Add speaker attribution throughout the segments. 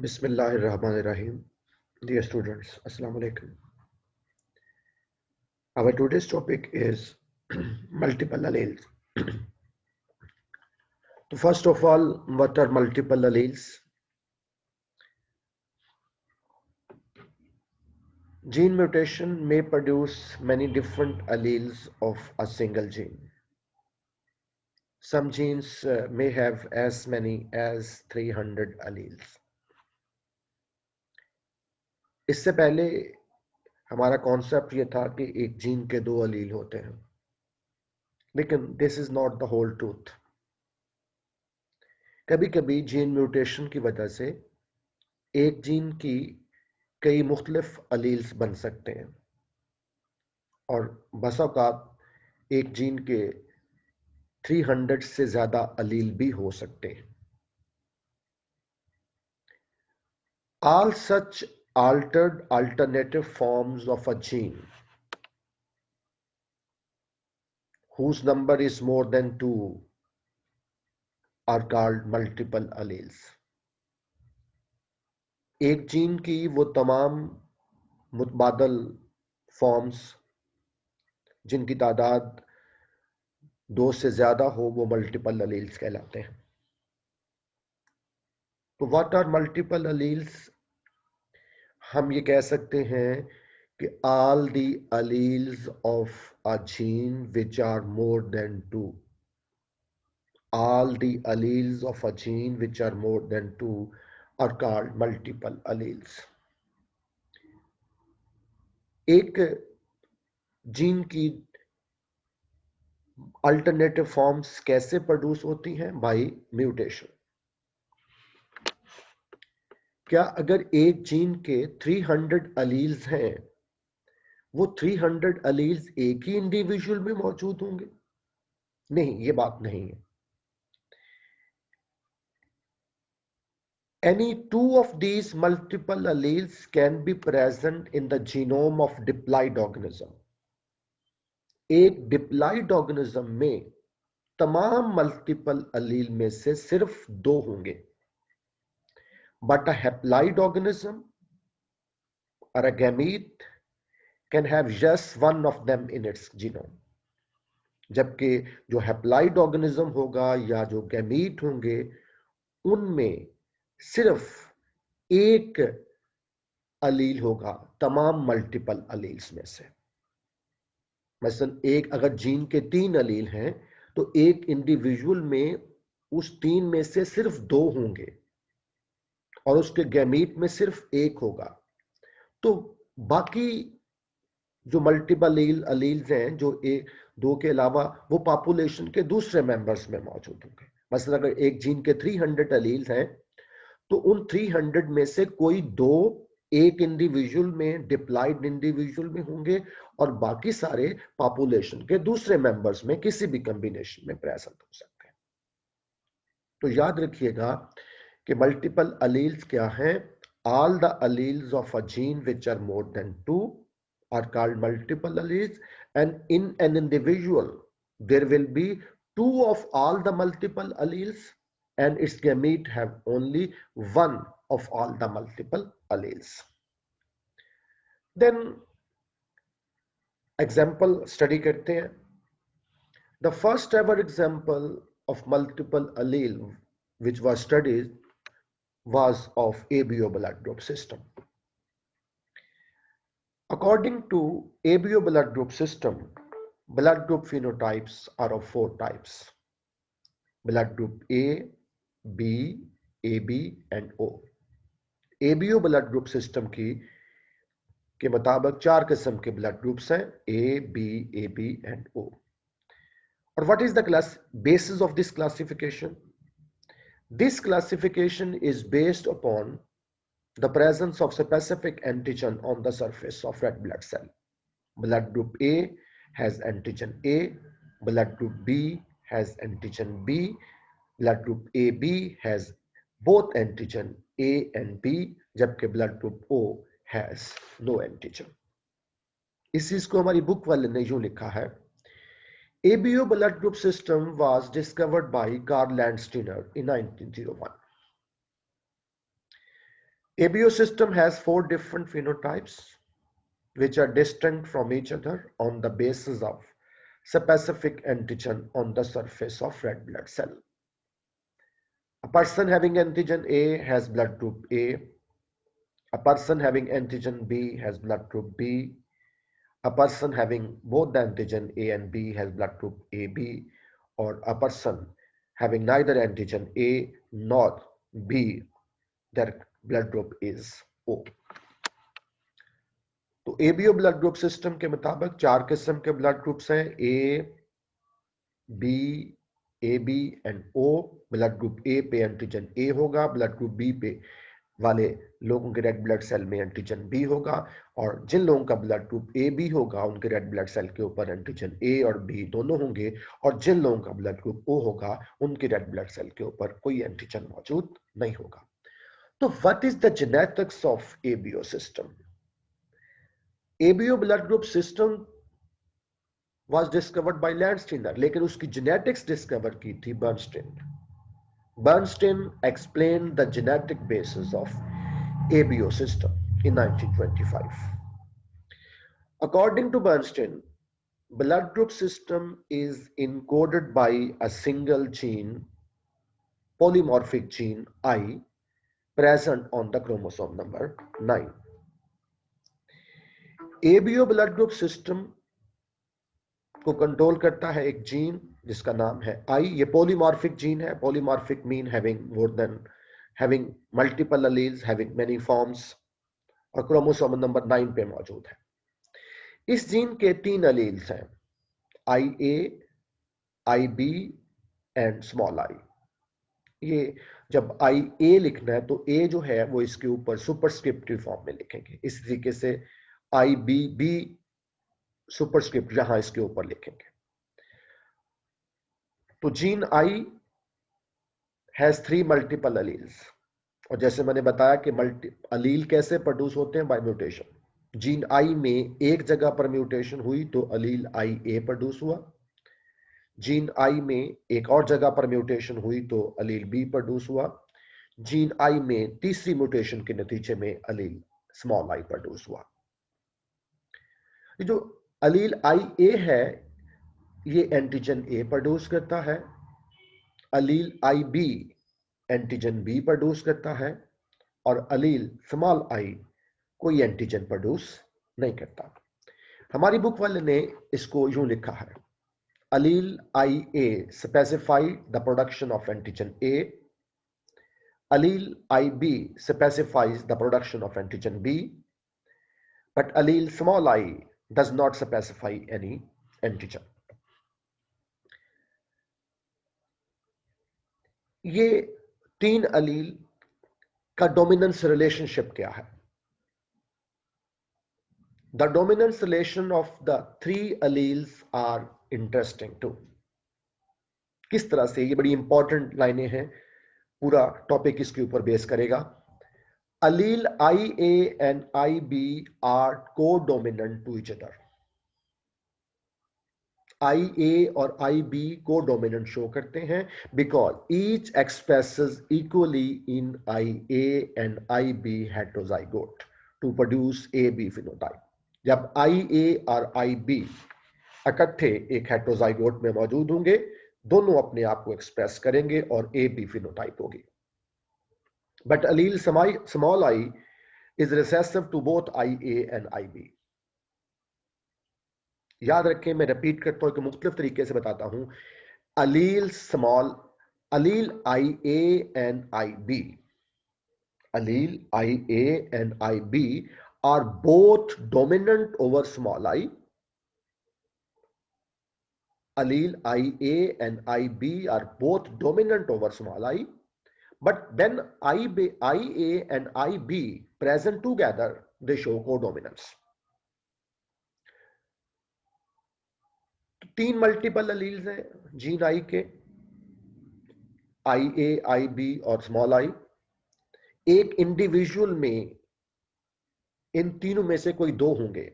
Speaker 1: Bismillahirrahmanirrahim. Dear students, Assalamu alaikum. Our today's topic is multiple alleles. So first of all, what are multiple alleles? Gene mutation may produce many different alleles of a single gene. Some genes may have as many as 300 alleles. इससे पहले हमारा concept ये था कि एक gene के दो अलील होते हैं, लेकिन this is not the whole truth. कभी कभी जीन म्यूटेशन की वजह से एक जीन की कई मुख्तलिफ अलील्स बन सकते हैं और बस औक़ात एक जीन के 300 से ज्यादा अलील भी हो सकते हैं. All such altered alternative forms of a gene whose number is more than 2 are called multiple alleles. एक जीन की वो तमाम मुतबादल फॉर्म्स जिनकी तादाद 2 से ज्यादा हो वो मल्टीपल अलील्स कहलाते हैं. तो व्हाट आर मल्टीपल अलील्स? हम ये कह सकते हैं कि all the alleles of a gene which are more than 2, all the alleles of a gene which are more than 2 are called multiple alleles. एक जीन की अल्टरनेटिव फॉर्म्स कैसे produce होती हैं? By mutation. क्या अगर एक जीन के 300 alleles हैं, वो 300 अलील्स एक ही इंडिविजुअल में मौजूद होंगे? नहीं, ये बात नहीं है. Any two of these multiple alleles can be present in the genome of diploid organism. एक डिप्लॉइड ऑर्गेनिज्म में तमाम मल्टीपल अलील में से सिर्फ 2 होंगे. But a haploid organism or a gamete can have just one of them in its genome. जबकि जो haploid organism होगा या जो गैमीट होंगे उनमें सिर्फ एक अलील होगा तमाम मल्टीपल अलील्स में से. मसलन एक अगर जीन के 3 अलील हैं तो एक इंडिविजुअल में उस 3 में से सिर्फ 2 होंगे और उसके गैमीट में सिर्फ एक होगा. तो बाकी जो मल्टीपल अलील्स हैं जो 2 के अलावा वो पॉपुलेशन के दूसरे मेंबर्स में मौजूद होंगे. मसलन अगर एक जीन के 300 अलील्स हैं तो उन 300 में से कोई 2 एक इंडिविजुअल में डिप्लॉइड इंडिविजुअल में होंगे और बाकी सारे पॉपुलेशन के दूसरे मेंबर्स में किसी भी कॉम्बिनेशन में प्रेजेंट हो सकते हैं. तो याद रखिएगा कि मल्टीपल अलील्स क्या हैं? All the alleles of a gene which are more than 2 are called multiple alleles, and in an individual there will be 2 of all the multiple alleles and its gamete have only 1 of all the multiple alleles. Then example study करते हैं. The first ever example of multiple allele which was studied was of ABO blood group system. According to ABO blood group system, blood group phenotypes are of 4 types: blood group A, B, AB and O. ABO blood group system के मुताबिक 4 किस्म के blood groups हैं: A, B, AB and O. और what is the basis of this classification? This classification is based upon the presence of specific antigen on the surface of red blood cell. Blood group A has antigen A, blood group B has antigen B, blood group AB has both antigen A and B, जबकि blood group O has no antigen. इस चीज को हमारी book वाले ने यूं लिखा है: ABO blood group system was discovered by Karl Landsteiner in 1901. ABO system has 4 different phenotypes which are distinct from each other on the basis of specific antigen on the surface of red blood cell. A person having antigen A has blood group A. A person having antigen B has blood group B. A person having both the antigen A and B has blood group AB, or a person having neither antigen A nor B, their blood group is O. तो ABO blood group system के मुताबिक 4 किस्म के blood groups हैं, A, B, A B and O. Blood group A पे antigen ए होगा, blood group B पे वाले लोगों के रेड ब्लड सेल में एंटीजन बी होगा, और जिन लोगों का ब्लड ग्रुप ए बी होगा उनके रेड ब्लड सेल के ऊपर एंटीजन ए और बी दोनों होंगे, और जिन लोगों का ब्लड ग्रुप ओ होगा उनके रेड ब्लड सेल के ऊपर कोई एंटीजन मौजूद नहीं होगा। तो what is the genetics of ABO system? ABO blood group system was discovered by Landsteiner, लेकिन उसकी genetics discover की थी Bernstein. Bernstein explained the genetic basis of ABO system in 1925. According to Bernstein, blood group system is encoded by a single gene, polymorphic gene I, present on the chromosome number 9. ABO blood group system को control करता है एक gene जिसका नाम है आई। ये polymorphic gene है। Polymorphic mean having multiple alleles, having many forms, और क्रोमोसोम नंबर 9 पे मौजूद है। इस जीन के 3 अलील्स हैं, आई A, I B and small I. ये जब आई ए लिखना है तो ए जो है वो इसके ऊपर सुपरस्क्रिप्टिव फॉर्म में लिखेंगे, इस तरीके से आई बी बी सुपरस्क्रिप्ट यहां इसके ऊपर लिखेंगे। तो gene I has 3 multiple alleles, और जैसे मैंने बताया कि अलील कैसे प्रोड्यूस होते हैं, बाय म्यूटेशन। जीन आई में एक जगह पर म्यूटेशन हुई तो अलील आई ए प्रोड्यूस हुआ, जीन आई में एक और जगह पर म्यूटेशन हुई तो अलील बी प्रोड्यूस हुआ, जीन आई में तीसरी म्यूटेशन के नतीजे में अलील स्मॉल आई प्रोड्यूस हुआ। जो अलील आई ए है ये एंटीजन ए प्रोड्यूस करता है, allele I B antigen B produce करता है, और अलील स्मॉल आई कोई एंटीजन प्रोड्यूस नहीं करता। हमारी बुक वाले ने इसको यूं लिखा है, allele I A specify the production of antigen A, allele I B specifies the production of antigen B, but allele small I does not specify any antigen. ये 3 अलील का डोमिनेंस रिलेशनशिप क्या है? The dominance relation of the 3 alleles are interesting too. किस तरह से? ये बड़ी important लाइनें हैं, पूरा टॉपिक इसके ऊपर बेस करेगा। Allele IA and IB are co-dominant to each other. IA और IB co-dominant show करते हैं because each expresses equally in IA and IB heterozygote to produce AB phenotype. जब IA और IB इकट्ठे एक हेटेरोजाइगोट में मौजूद होंगे, दोनों अपने आप को एक्सप्रेस करेंगे और AB phenotype होगी। But allele small I is recessive to both IA and IB. याद रखें, मैं रिपीट करता हूं कि मुख्तलिफ तरीके से बताता हूं। allele IA and IB, allele IA and IB are both dominant over small I. Allele IA and IB are both dominant over small I. But when IA and IB present together, they show codominance. 3 multiple alleles हैं gene I के, IA, IB और small I. एक individual में इन तीनों में से कोई 2 होंगे।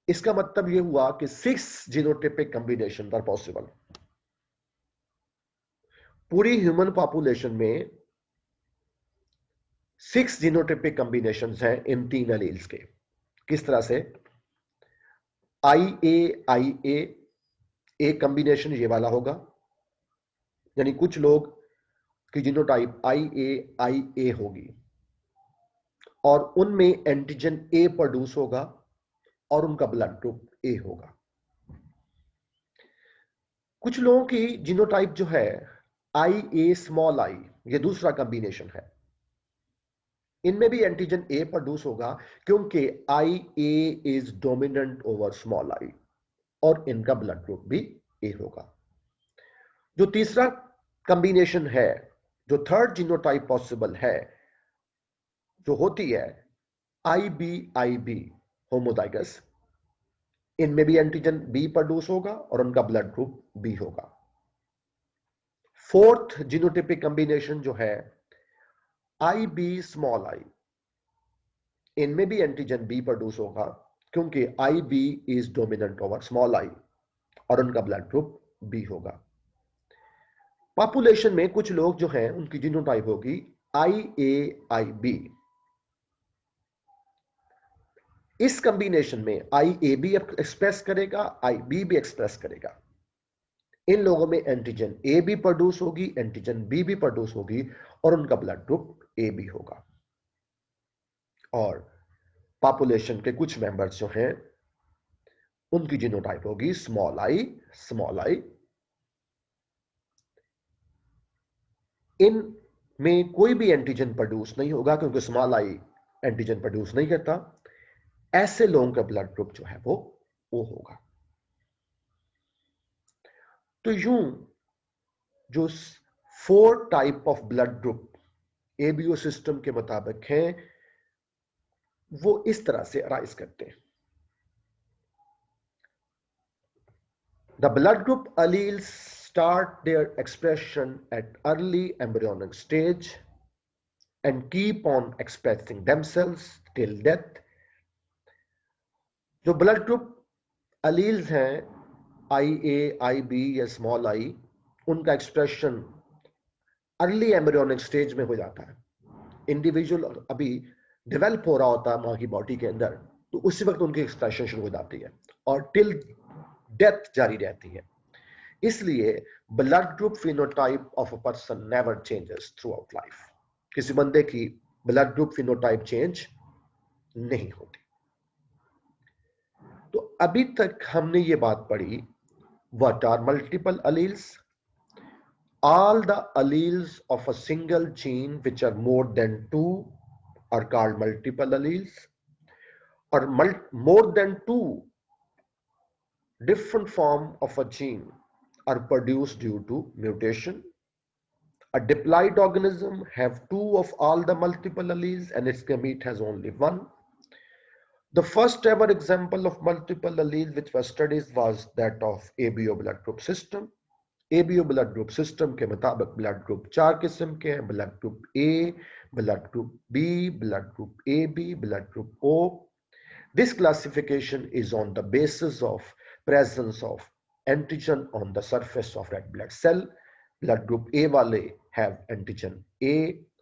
Speaker 1: इसका मतलब यह हुआ कि 6 जीनोटाइपिक कॉम्बिनेशन आर पॉसिबल। पूरी ह्यूमन पॉपुलेशन में 6 जीनोटाइपिक कॉम्बिनेशंस हैं इन 3 एलील्स के। किस तरह से? IA एक कॉम्बिनेशन ये वाला होगा, यानी कुछ लोग की जीनोटाइप IA होगी और उनमें एंटीजन ए प्रोड्यूस होगा और उनका ब्लड ग्रुप ए होगा। कुछ लोगों की जीनोटाइप जो है IA स्मॉल आई, ये दूसरा कॉम्बिनेशन है, इनमें भी एंटीजन ए प्रोड्यूस होगा क्योंकि IA is dominant over small I और इनका ब्लड ग्रुप भी ए होगा। जो तीसरा कॉम्बिनेशन है, जो थर्ड जीनोटाइप पॉसिबल है, जो होती है IB होमोजाइगस, इनमें भी एंटीजन बी प्रोड्यूस होगा और उनका ब्लड ग्रुप बी होगा। फोर्थ जीनोटाइपिक कॉम्बिनेशन जो है IB स्मॉल आई, इनमें भी एंटीजन बी प्रोड्यूस होगा क्योंकि IB is dominant over small I और उनका ब्लड ग्रुप बी होगा। पॉपुलेशन में कुछ लोग जो हैं उनकी जीनोटाइप होगी IAIB। इस कॉम्बिनेशन में IA भी एक्सप्रेस करेगा, IB भी एक्सप्रेस करेगा। इन लोगों में एंटीजन ए भी प्रोड्यूस होगी, एंटीजन बी भी प्रोड्यूस होगी और उनका ब्लड ग्रुप ए भी होगा। और पॉपुलेशन के कुछ मेंबर्स जो हैं उनकी जीनोटाइप होगी स्मॉल आई। इन में कोई भी एंटीजन प्रोड्यूस नहीं होगा क्योंकि स्मॉल आई एंटीजन प्रोड्यूस नहीं करता। ऐसे लोगों का ब्लड ग्रुप जो है वो O होगा। तो यूं जो 4 type of blood group ABO system के मुताबिक हैं वो इस तरह से अराइज करते हैं। The blood group alleles start their expression at early embryonic stage and keep on expressing themselves till death. जो ब्लड ग्रुप अलील्स हैं IA, IB या स्मॉल आई, उनका एक्सप्रेशन अर्ली एम्ब्रियोनिक स्टेज में हो जाता है। इंडिविजुअल अभी डेवलप हो रहा होता है मां की बॉडी के अंदर, तो उसी वक्त उनकी एक्सप्रेशन शुरू हो जाती है और टिल डेथ जारी रहती है। इसलिए blood group phenotype of a person never changes through out life. किसी बंदे की ब्लड ग्रुप फिनोटाइप चेंज नहीं होती। तो अभी तक हमने ये बात पढ़ी, what are multiple alleles? All the alleles of a single gene which are more than 2 are called multiple alleles, or more than 2 different form of a gene are produced due to mutation. A diploid organism have 2 of all the multiple alleles and its gamete has only 1. The first ever example of multiple alleles which was studied was that of ABO blood group system. ABO blood group system के मुताबिक blood group 4 किस्म के हैं: blood group A, blood group B, blood group AB, blood group O. This classification is on the basis of presence of antigen on the surface of red blood cell. Blood group A वाले have antigen A,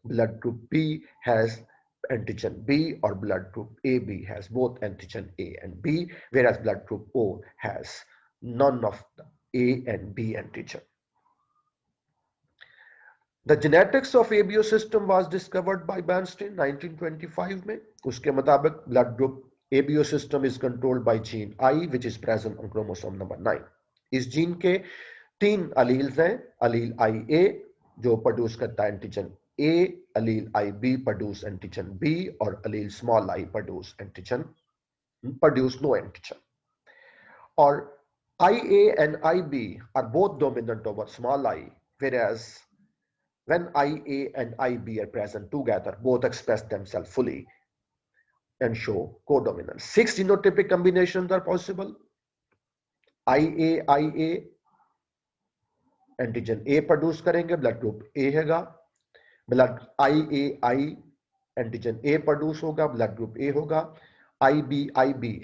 Speaker 1: blood group B has antigen B, or blood group AB has both antigen A and B, whereas blood group O has none of the A and B antigen. The genetics of ABO system was discovered by Bernstein 1925 में। उसके मुताबिक blood group ABO system is controlled by gene I which is present on chromosome number 9. इस gene के 3 alleles हैं: अलील IA जो produce करता है antigen A, allele IB produce antigen B, और allele small I produce no antigen. और IA and IB are both dominant over small I, whereas when IA and IB are present together, both express themselves fully and show codominance. 6 genotypic combinations are possible. IA antigen A produce करेंगे, blood group A हैगा। Blood IAI antigen A produce होगा, blood group A होगा। IB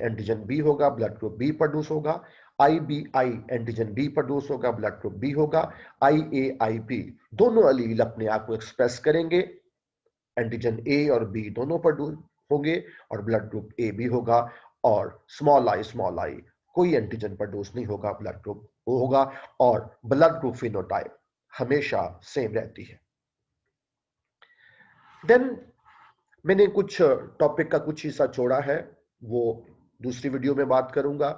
Speaker 1: antigen B होगा, blood group B produce होगा। IBI antigen B produce होगा, blood group B होगा। IAIB दोनों अलील अपने आप को एक्सप्रेस करेंगे एंटीजन ए और बी दोनों प्रोड्यूस होंगे और ब्लड ग्रुप ए भी होगा, और स्मॉल आई कोई एंटीजन प्रोड्यूस नहीं होगा, ब्लड ग्रुप ओ होगा, और ब्लड ग्रुप फिनोटाइप हमेशा सेम रहती है। देन मैंने कुछ टॉपिक का कुछ हिस्सा छोड़ा है, वो दूसरी वीडियो में बात करूंगा।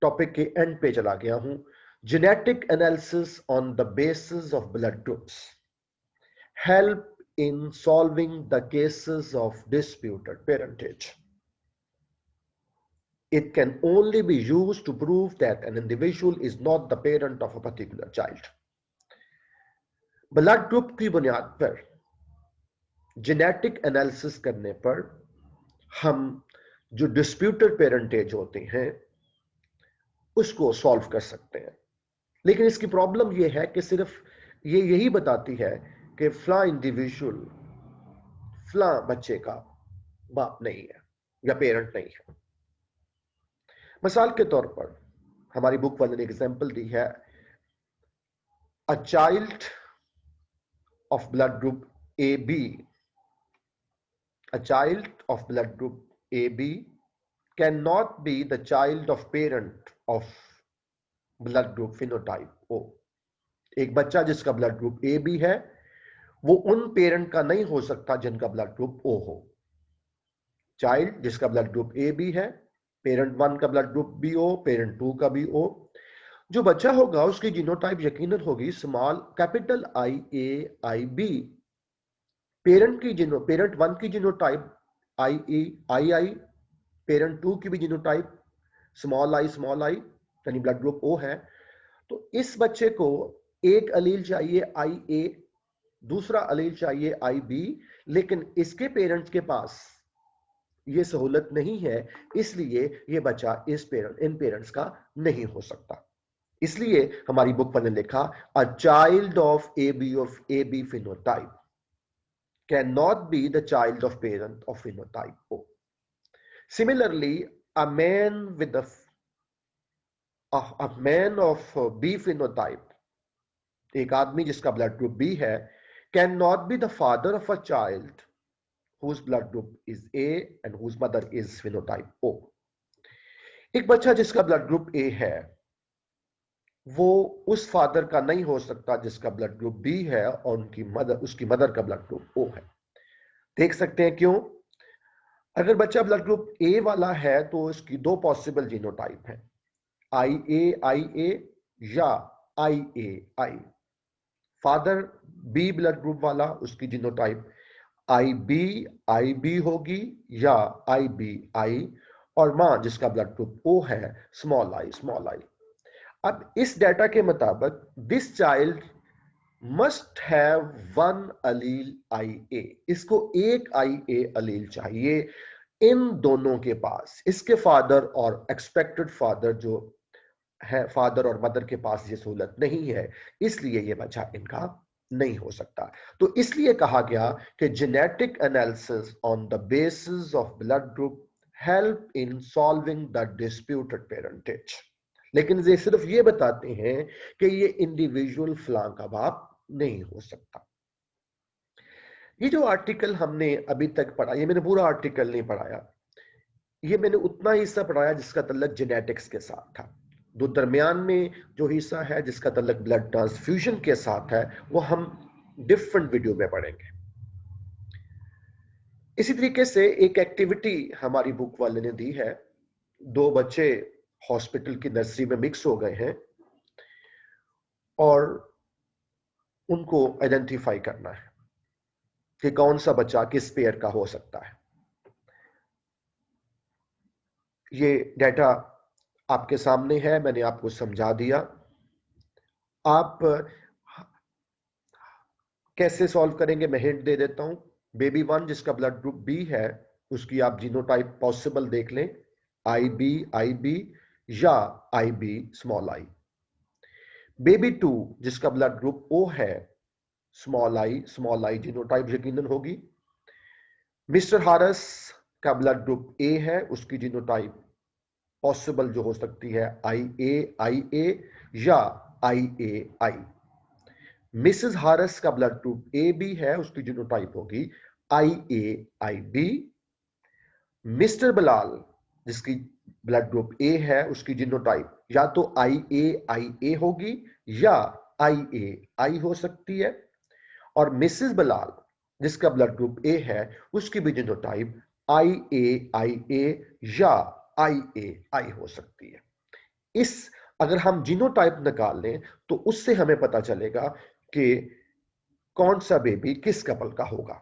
Speaker 1: टॉपिक के एंड पे चला गया हूं। Genetic analysis on the basis of blood groups help in solving the cases of disputed parentage. It can only be used to prove that an individual is not the parent of a particular child. Blood group की बुनियाद पर genetic analysis करने पर हम जो disputed parentage होते हैं उसको सॉल्व कर सकते हैं। लेकिन इसकी प्रॉब्लम यह है कि सिर्फ ये यही बताती है कि फ्ला इंडिविजुअल फ्ला बच्चे का बाप नहीं है या पेरेंट नहीं है। मिसाल के तौर पर हमारी बुक वाले ने एग्जांपल दी है, a child of blood group A B, a child of blood group A B can not be the child of parent of blood group phenotype O. एक बच्चा जिसका ब्लड ग्रुप ए बी है वो उन parent का नहीं हो सकता जिनका ब्लड ग्रुप ओ हो। चाइल्ड जिसका ब्लड ग्रुप ए बी है, पेरेंट 1 का blood group B O, parent 2 का भी ओ, जो बच्चा होगा उसकी जीनोटाइप यकीनन होगी small capital I A I B. Parent 1 की genotype I A I I, parent 2 की भी जीनोटाइप स्मॉल आई यानी ब्लड ग्रुप ओ है। तो इस बच्चे को एक अलील चाहिए आई ए, दूसरा अलील चाहिए आई बी, लेकिन इसके पेरेंट्स के पास ये सहूलत नहीं है, इसलिए ये बच्चा इन पेरेंट्स का नहीं हो सकता। इसलिए हमारी बुक पर ने लिखा, a child of A B phenotype can not be the child of parent of phenotype O. Similarly a man of B phenotype, एक आदमी जिसका ब्लड ग्रुप बी है, can not be the father of a child whose blood group is A and whose mother is phenotype O. एक बच्चा जिसका blood group ए है वो उस फादर का नहीं हो सकता जिसका ब्लड ग्रुप बी है और उसकी मदर का ब्लड ग्रुप ओ है। देख सकते हैं क्यों? अगर बच्चा ब्लड ग्रुप ए वाला है तो उसकी दो पॉसिबल जीनोटाइप है, आई ए या आई A I. Father B blood group वाला, उसकी जीनोटाइप आई बी होगी या आई बी आई, और मां जिसका ब्लड ग्रुप ओ है स्मॉल आई। अब इस डेटा के मुताबिक this child must have 1 Aleel I ए, इसको एक आई ए अलील चाहिए इन दोनों के पास। इसके फादर और एक्सपेक्टेड फादर जो है, फादर और मदर के पास ये सहूलत नहीं है, इसलिए ये बच्चा इनका नहीं हो सकता। तो इसलिए कहा गया कि genetic analysis on the basis of blood group help in solving the disputed parentage. लेकिन ये सिर्फ ये बताते हैं कि ये इंडिविजुअल फ्ला का बाप नहीं हो सकता। ये जो आर्टिकल हमने अभी तक पढ़ा, ये मैंने पूरा आर्टिकल नहीं पढ़ाया, ये मैंने उतना हिस्सा पढ़ाया जिसका तल्लक जेनेटिक्स के साथ था। दो दरमियान में जो हिस्सा है जिसका तल्लक ब्लड ट्रांसफ्यूजन के साथ है वो हम डिफरेंट वीडियो में पढ़ेंगे। इसी तरीके से एक एक्टिविटी हमारी बुक वाले ने दी है, 2 बच्चे हॉस्पिटल की नर्सरी में मिक्स हो गए हैं और उनको आइडेंटिफाई करना है कि कौन सा बच्चा किस पेयर का हो सकता है। ये डाटा आपके सामने है, मैंने आपको समझा दिया। आप कैसे सॉल्व करेंगे मैं हिंट दे देता हूं। बेबी 1 जिसका ब्लड ग्रुप बी है उसकी आप जीनोटाइप पॉसिबल देख लें, आई बी या आई बी स्मॉल आई। बेबी 2 जिसका ब्लड ग्रुप ओ है, स्मॉल आई जीनोटाइप यकीनन होगी। मिस्टर हारस का ब्लड ग्रुप ए है, उसकी जीनोटाइप पॉसिबल जो हो सकती है आई ए या आई आई। मिसेस हारस का ब्लड ग्रुप ए बी है, उसकी जीनोटाइप होगी IAIB। मिस्टर बिलाल जिसकी ब्लड ग्रुप ए है, उसकी जीनोटाइप या तो IAIA होगी या IAI हो सकती है। और मिसेस बिलाल जिसका ब्लड ग्रुप ए है, उसकी भी जीनोटाइप IAIA या IAI हो सकती है। इस अगर हम जीनोटाइप निकाल लें तो उससे हमें पता चलेगा कि कौन सा बेबी किस कपल का होगा।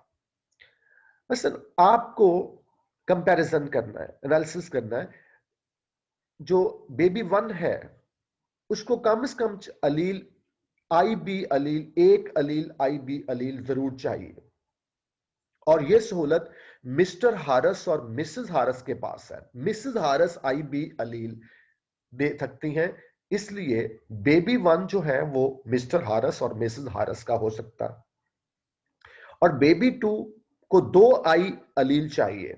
Speaker 1: मसलन आपको कंपैरिजन करना है, एनालिसिस करना है। जो बेबी 1 है उसको कम से कम अलील IB अलील, एक अलील IB अलील जरूर चाहिए। और यह सहूलत मिस्टर हारस और मिसेस हारस के पास है। मिसेस हारस IB अलील दे सकती हैं, इसलिए बेबी 1 जो है वो मिस्टर हारस और मिसेस हारस का हो सकता है। और बेबी 2 को 2 I अलील चाहिए।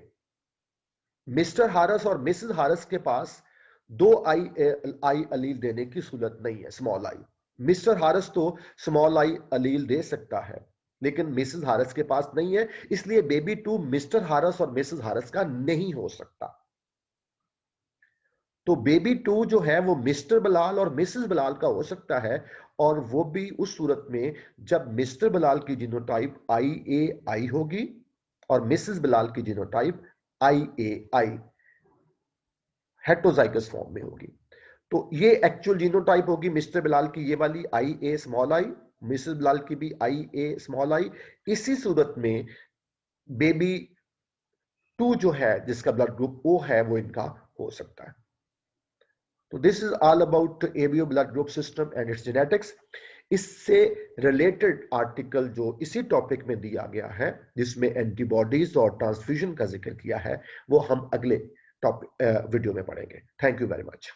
Speaker 1: मिस्टर हारस और मिसेस हारस के पास 2 I अलील देने की सूरत नहीं है, स्मॉल आई। मिस्टर हारस तो स्मॉल आई अलील दे सकता है, लेकिन मिसेस हारस के पास नहीं है, इसलिए बेबी 2 मिस्टर हारस और मिसेस हारस का नहीं हो सकता। तो बेबी 2 जो है वो मिस्टर बिलाल और मिसेस बिलाल का हो सकता है, और वो भी उस सूरत में जब मिस्टर बिलाल की जीनोटाइप IAI होगी और मिसेस बिलाल की जीनोटाइप IAI हेट्रोजाइगस फॉर्म में होगी। तो ये एक्चुअल जीनोटाइप होगी मिस्टर बिलाल की, ये वाली IA small I, Mrs Bilal की भी IA स्मॉल आई। इसी सूरत में बेबी 2 जो है जिसका ब्लड ग्रुप O है वो इनका हो सकता है। तो this is all about ABO blood group system and it's genetics. इससे रिलेटेड आर्टिकल जो इसी टॉपिक में दिया गया है जिसमें एंटीबॉडीज और ट्रांसफ्यूजन का जिक्र किया है, वो हम अगले टॉपिक वीडियो में पढ़ेंगे। Thank you very much.